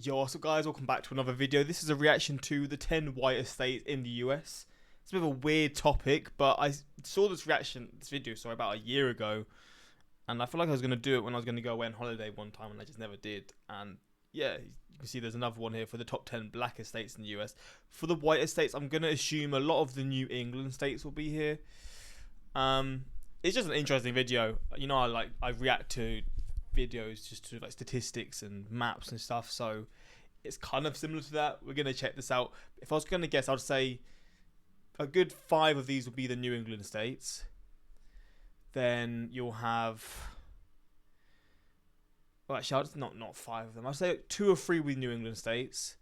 Yo, what's up guys, welcome back to another video. This is a reaction to the 10 whitest states in the US. It's a bit of a weird topic, but I saw this video, about a year ago. And I feel like I was going to do it when I was going to go away on holiday one time, and I just never did. And yeah, you can see there's another one here for the top 10 blackest states in the US. For the whitest states, I'm going to assume a lot of the New England states will be here. It's just an interesting video. You know, I react to videos just to like statistics and maps and stuff, so it's kind of similar to that. We're gonna check this out. If I was gonna guess, I'd say a good 5 of these will be the New England states. Then you'll have, well, actually, not 5 of them. I'd say 2 or 3 with New England states.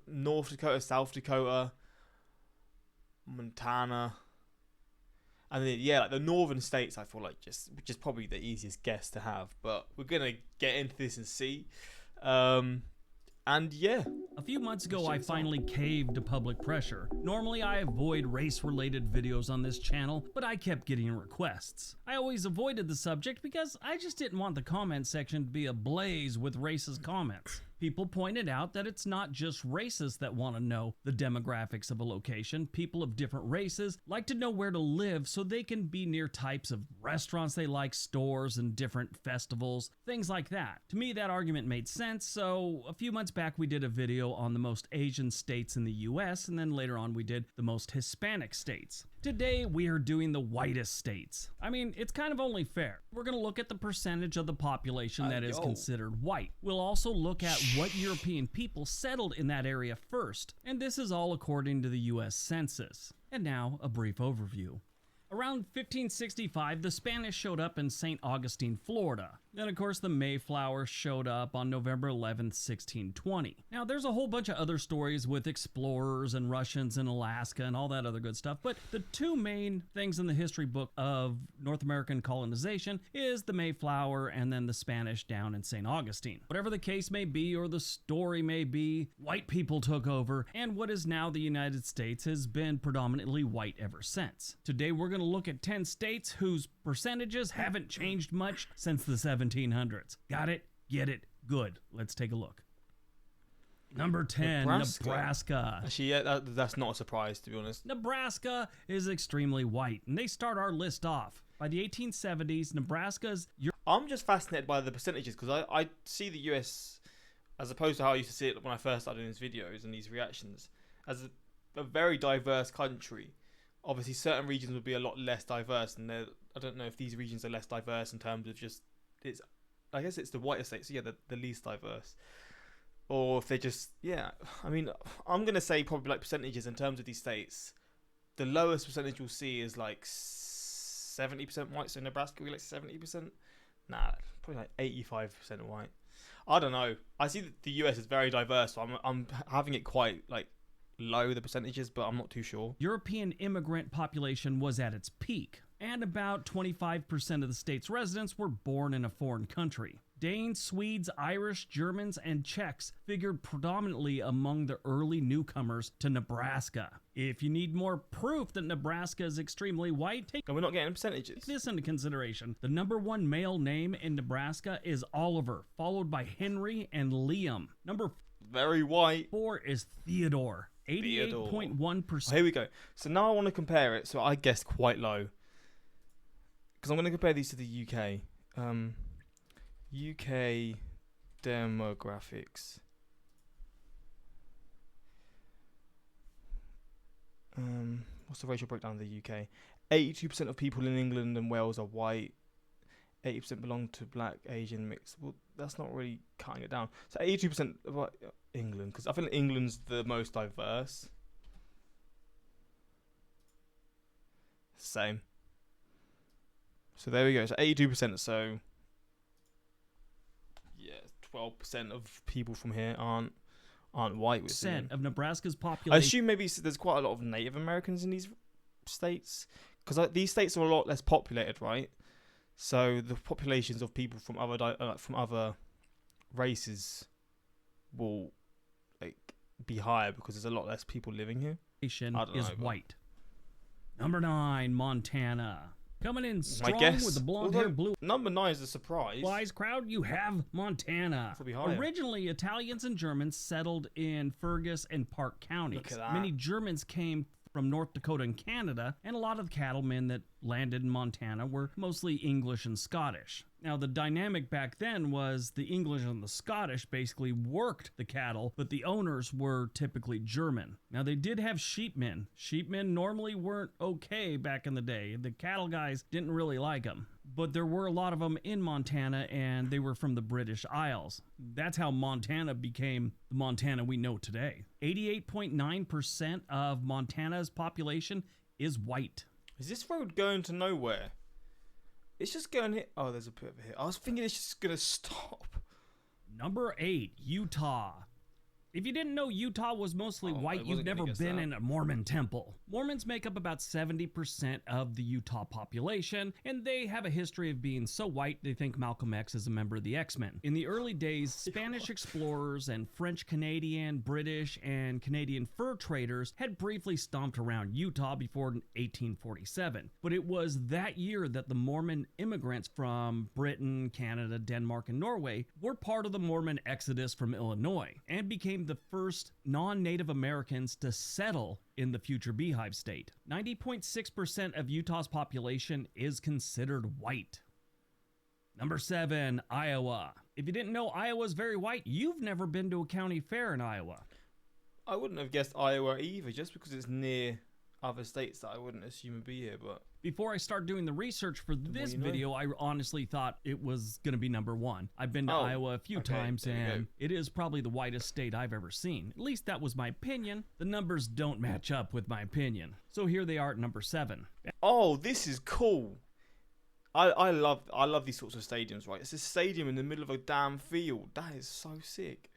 North Dakota, South Dakota, Montana. And then, yeah, like the northern states, I feel like which is probably the easiest guess to have. But we're going to get into this and see. And yeah. A few months ago, I finally caved to public pressure. Normally, I avoid race-related videos on this channel, but I kept getting requests. I always avoided the subject because I just didn't want the comment section to be ablaze with racist comments. People pointed out that it's not just racists that want to know the demographics of a location. People of different races like to know where to live so they can be near types of restaurants they like, stores, and different festivals, things like that. To me, that argument made sense, so a few months back we did a video on the most Asian states in the US, and then later on we did the most Hispanic states. Today we are doing the whitest states. I mean, it's kind of only fair. We're going to look at the percentage of the population that is considered white. We'll also look at what European people settled in that area first, and this is all according to the US Census. And now, a brief overview. Around 1565, the Spanish showed up in St. Augustine, Florida. Then, of course, the Mayflower showed up on November 11th, 1620. Now, there's a whole bunch of other stories with explorers and Russians in Alaska and all that other good stuff, but the 2 main things in the history book of North American colonization is the Mayflower and then the Spanish down in St. Augustine. Whatever the case may be or the story may be, white people took over, and what is now the United States has been predominantly white ever since. Today, we're going to look at 10 states whose percentages haven't changed much since the 1700s. Got it? Get it? Good. Let's take a look. Number 10, Nebraska. Actually, yeah, that's not a surprise, to be honest. Nebraska is extremely white, and they start our list off. By the 1870s, Nebraska's... I'm just fascinated by the percentages, because I see the US, as opposed to how I used to see it when I first started doing these videos and these reactions, as a very diverse country. Obviously, certain regions would be a lot less diverse, and I don't know if these regions are less diverse in terms of just I guess it's the whitest states, so yeah, the least diverse, or if they just, yeah. I mean, I'm gonna say probably like percentages in terms of these states. The lowest percentage you'll see is like 70% white, so Nebraska will be like 70%. Nah, probably like 85% white. I don't know. I see that the US is very diverse, so I'm having it quite like low, the percentages, but I'm not too sure. European immigrant population was at its peak, and about 25% of the state's residents were born in a foreign country. Danes, Swedes, Irish, Germans, and Czechs figured predominantly among the early newcomers to Nebraska. If you need more proof that Nebraska is extremely white, And we're not getting percentages. Take this into consideration. The number 1 male name in Nebraska is Oliver, followed by Henry and Liam. Number very white. 4 is Theodore. 88.1%. Here we go. So now I want to compare it. So I guessed quite low, because I'm going to compare these to the UK. UK demographics. What's the racial breakdown of the UK? 82% of people in England and Wales are white. 80% belong to black, Asian, mixed. Well, that's not really cutting it down. So 82% of England, because I feel like England's the most diverse. Same. So there we go. So 82%. So yeah, 12% of people from here aren't white. Percent of Nebraska's population. I assume maybe there's quite a lot of Native Americans in these states, because these states are a lot less populated, right? So the populations of people from other races will be higher because there's a lot less people living here. Is white. Number 9, Montana. Coming in I strong guess. with the blonde hair, Although, blue number 9 is a surprise. eyes crowd, you have Montana. This will be higher. Originally, Italians and Germans settled in Fergus and Park counties. Look at that. Many Germans came from North Dakota and Canada, and a lot of the cattlemen that landed in Montana were mostly English and Scottish. Now, the dynamic back then was the English and the Scottish basically worked the cattle, but the owners were typically German. Now, they did have sheepmen. Sheepmen normally weren't okay back in the day. The cattle guys didn't really like them. But there were a lot of them in Montana, and they were from the British Isles. That's how Montana became the Montana we know today. 88.9% of Montana's population is white. Is this road going to nowhere? It's just going here. Oh, there's a bit of a hit. I was thinking it's just going to stop. Number 8, Utah. If you didn't know Utah was mostly white, you've never been in a Mormon temple. Mormons make up about 70% of the Utah population, and they have a history of being so white they think Malcolm X is a member of the X-Men. In the early days, Spanish explorers and French Canadian, British, and Canadian fur traders had briefly stomped around Utah before 1847. But it was that year that the Mormon immigrants from Britain, Canada, Denmark, and Norway were part of the Mormon exodus from Illinois and became the first non-Native Americans to settle in the future Beehive State. 90.6% of Utah's population is considered white. Number 7, Iowa. If you didn't know Iowa's very white, you've never been to a county fair in Iowa. I wouldn't have guessed Iowa either, just because it's near other states that I wouldn't assume would be here, but... Before I start doing the research for this video, I honestly thought it was going to be number 1. I've been to Iowa a few times, and it is probably the whitest state I've ever seen. At least that was my opinion. The numbers don't match up with my opinion. So here they are at number 7. Oh, this is cool. I love these sorts of stadiums, right? It's a stadium in the middle of a damn field. That is so sick.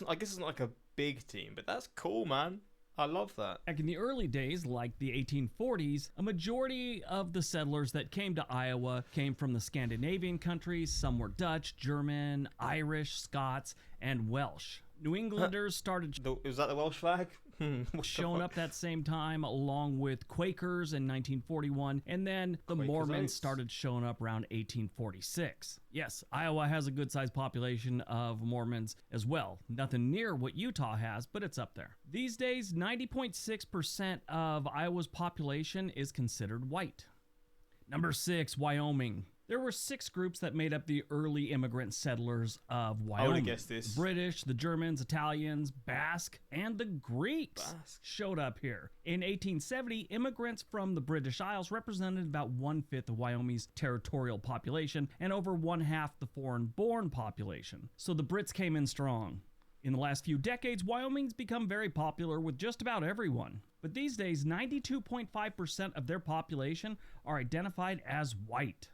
I guess it's not like a big team, but that's cool, man. I love that. Back in the early days, like the 1840s, a majority of the settlers that came to Iowa came from the Scandinavian countries. Some were Dutch, German, Irish, Scots, and Welsh. New Englanders started... Was that the Welsh flag? showing up that same time, along with Quakers in 1941, and then the Mormons started showing up around 1846. Yes, Iowa has a good-sized population of Mormons as well. Nothing near what Utah has, but it's up there. These days, 90.6% of Iowa's population is considered white. Number 6, Wyoming. There were 6 groups that made up the early immigrant settlers of Wyoming. I would have guessed this. British, the Germans, Italians, Basque, and the Greeks showed up here. In 1870, immigrants from the British Isles represented about 1/5 of Wyoming's territorial population and over 1/2 the foreign-born population. So the Brits came in strong. In the last few decades, Wyoming's become very popular with just about everyone. But these days, 92.5% of their population are identified as white.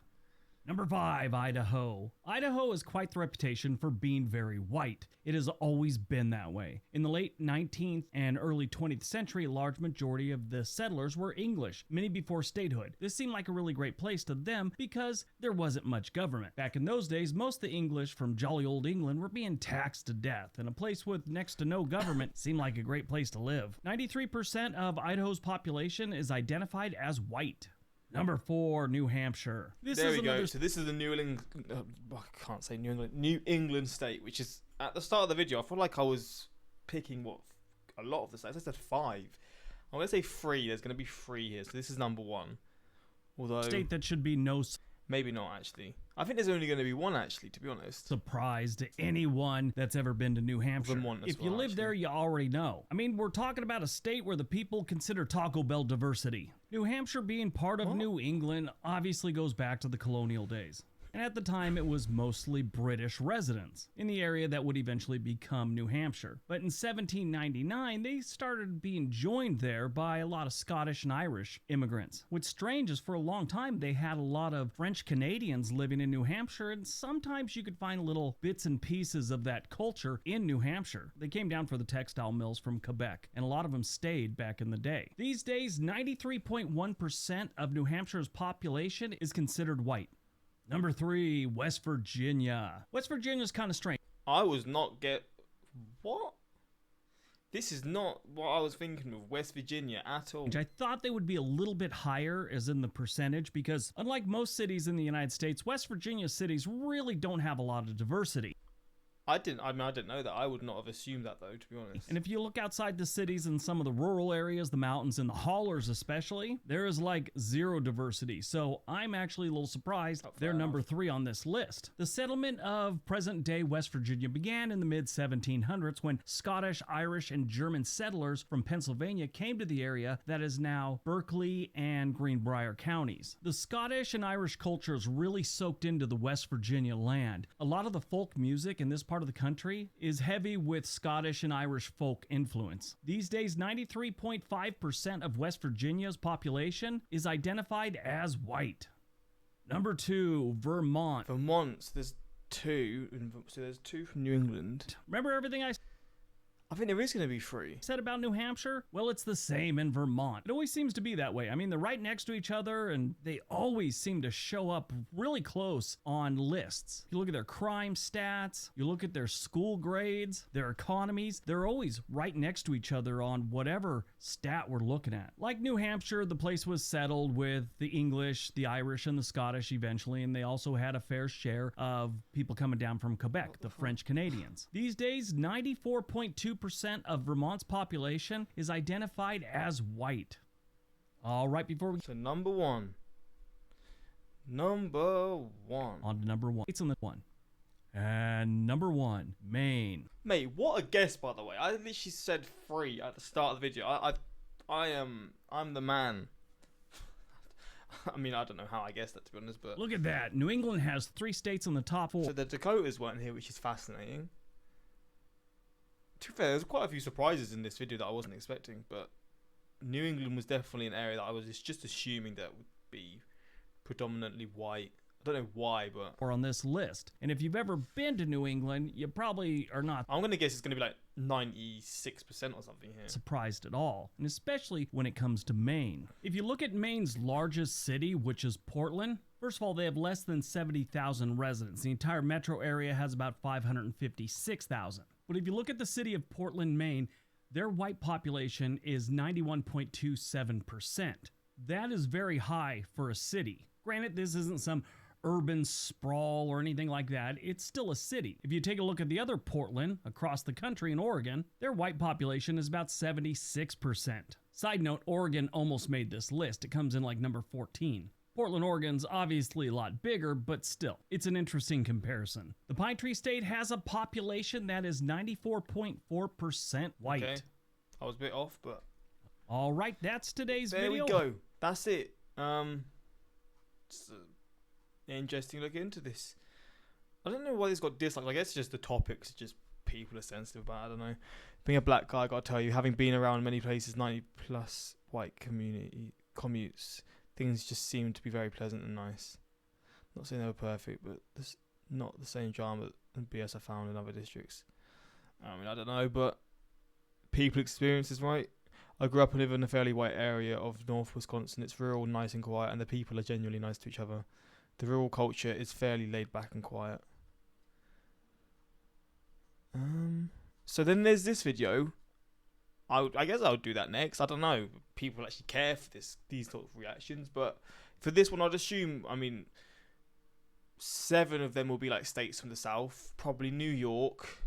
Number 5, Idaho. Idaho has quite the reputation for being very white. It has always been that way. In the late 19th and early 20th century, a large majority of the settlers were English, many before statehood. This seemed like a really great place to them because there wasn't much government. Back in those days, most of the English from jolly old England were being taxed to death, and a place with next to no government seemed like a great place to live. 93% of Idaho's population is identified as white. Number 4, New Hampshire. There we go. So this is the New England state, which is at the start of the video. I feel like I was picking a lot of the states. I said 5. I'm gonna say 3. There's gonna be 3 here. So this is number 1. Although state that should be no. Maybe not, actually. I think there's only going to be 1, actually, to be honest. Surprise to anyone that's ever been to New Hampshire. Vermont as if you live there, you already know. I mean, we're talking about a state where the people consider Taco Bell diversity. New Hampshire being part of New England obviously goes back to the colonial days. And at the time, it was mostly British residents in the area that would eventually become New Hampshire. But in 1799, they started being joined there by a lot of Scottish and Irish immigrants. What's strange is for a long time, they had a lot of French Canadians living in New Hampshire, and sometimes you could find little bits and pieces of that culture in New Hampshire. They came down for the textile mills from Quebec, and a lot of them stayed back in the day. These days, 93.1% of New Hampshire's population is considered white. Number 3, West Virginia. West Virginia's kind of strange. I was not What? This is not what I was thinking of West Virginia at all. I thought they would be a little bit higher as in the percentage because unlike most cities in the United States, West Virginia cities really don't have a lot of diversity. I didn't know that. I would not have assumed that though, to be honest. And if you look outside the cities and some of the rural areas, the mountains and the hollers especially, there is like zero diversity. So I'm actually a little surprised they're number 3 on this list. The settlement of present-day West Virginia began in the mid-1700s when Scottish, Irish, and German settlers from Pennsylvania came to the area that is now Berkeley and Greenbrier counties. The Scottish and Irish cultures really soaked into the West Virginia land. A lot of the folk music in this part of the country is heavy with Scottish and Irish folk influence. These days, 93.5% of West Virginia's population is identified as white. Number 2, Vermont. Vermont, there's 2, so there's 2 from New England. Remember everything I think there is going to be 3. said about New Hampshire? Well, it's the same in Vermont. It always seems to be that way. I mean, they're right next to each other, and they always seem to show up really close on lists. If you look at their crime stats, you look at their school grades, their economies, they're always right next to each other on whatever stat we're looking at. Like New Hampshire, the place was settled with the English, the Irish, and the Scottish eventually, and they also had a fair share of people coming down from Quebec, the French Canadians. These days, 94.2% of Vermont's population is identified as white. All right, before we... So number 1. On to number 1. It's on the 1. And number 1, Maine. Mate, what a guess, by the way. I literally said 3 at the start of the video. I'm the man. I mean, I don't know how I guessed that, to be honest, but... Look at that. New England has 3 states in the top 4. So the Dakotas weren't here, which is fascinating. To be fair, there's quite a few surprises in this video that I wasn't expecting, but New England was definitely an area that I was just assuming that would be predominantly white. I don't know why, but... Or on this list. And if you've ever been to New England, you probably are not... I'm going to guess it's going to be like 96% or something here. Surprised at all, and especially when it comes to Maine. If you look at Maine's largest city, which is Portland, first of all, they have less than 70,000 residents. The entire metro area has about 556,000. But if you look at the city of Portland, Maine, their white population is 91.27%. That is very high for a city. Granted, this isn't some urban sprawl or anything like that. It's still a city. If you take a look at the other Portland across the country in Oregon, their white population is about 76%. Side note, Oregon almost made this list. It comes in like number 14. Portland, Oregon's obviously a lot bigger, but still, it's an interesting comparison. The Pine Tree State has a population that is 94.4% white. Okay, I was a bit off, but... All right, that's today's there video. There we go. That's it. Just interesting look into this. I don't know why this got disliked. I guess it's just the topics, just people are sensitive about it. I don't know. Being a black guy, I gotta tell you, having been around many places, 90 plus white community commutes, things just seem to be very pleasant and nice. Not saying they were perfect, but there's not the same drama and BS I found in other districts. I mean, I don't know, but people experiences, right? I grew up and live in a fairly white area of North Wisconsin. It's rural, nice and quiet, and the people are genuinely nice to each other. The rural culture is fairly laid back and quiet. So then there's this video. I guess I would do that next. I don't know. People actually care for these sort of reactions, but for this one, I'd assume. I mean, 7 of them will be like states from the South, probably New York,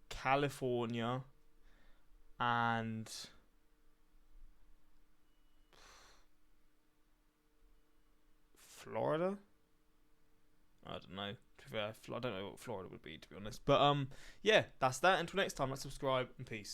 California, and Florida. I don't know. To be fair, I don't know what Florida would be, to be honest. But yeah, that's that. Until next time, let's subscribe and peace.